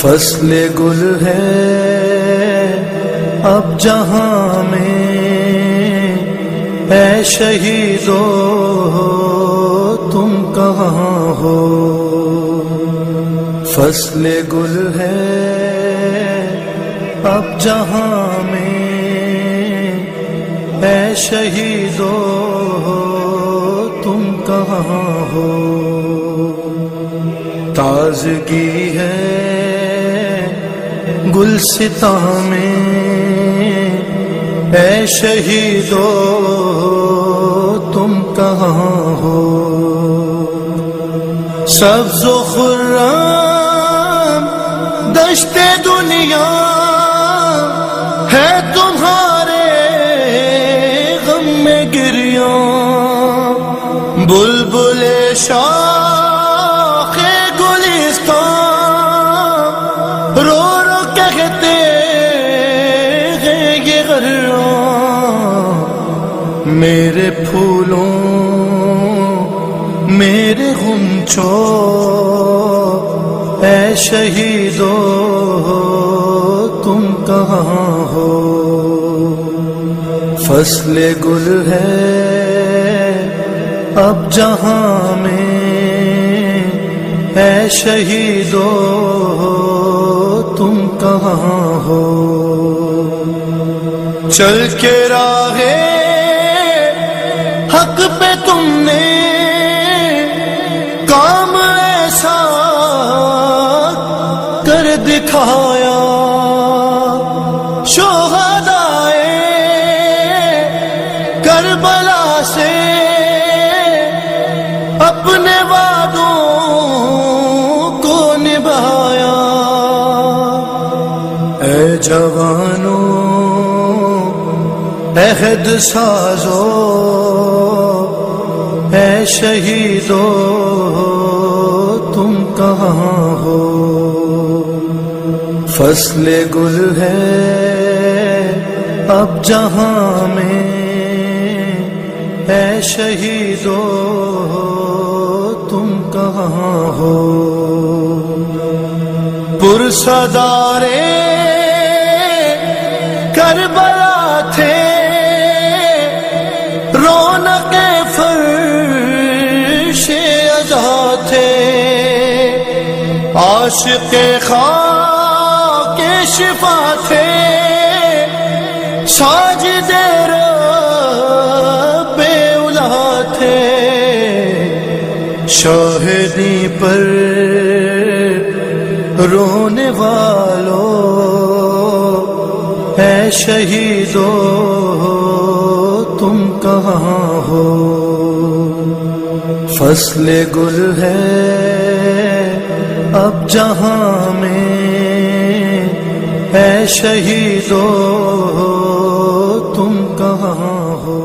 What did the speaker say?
فصل گل ہے اب جہاں میں، اے شہیدو تم کہاں ہو؟ فصل گل ہے اب جہاں میں، اے شہیدو تم کہاں ہو؟ تازگی ہے گلستان میں، اے شہیدو تم کہاں ہو؟ سبز و خرم دشت دنیا ہے تمہارے غم میں گریاں، بلبل شاخ گلستان رو رو کہتے ہیں یہ غراں، میرے پھولوں میرے غنچوں اے شہیدو تم کہاں ہو؟ فصل گل ہے اب جہاں میں، اے شہیدو تم کہاں ہو؟ چل کے راہ حق پہ تم نے کام ایسا کر دکھایا، شہدائے کربلا سے اپنے وعدوں کو نبھایا۔ اے جوانوں عہد سازو، اے شہیدو تم کہاں ہو؟ فصل گل ہے اب جہاں میں، اے شہیدو تم کہاں ہو؟ پرصدارے کربلا تھے، رونق فرش عزا تھے، عاشق خاک شفا تھے، ساجد رب اولا تھے، شاہدی پر رونے والوں اے شہیدو تم کہاں ہو؟ فصل گل ہے اب جہاں میں، اے شہیدو تم کہاں ہو؟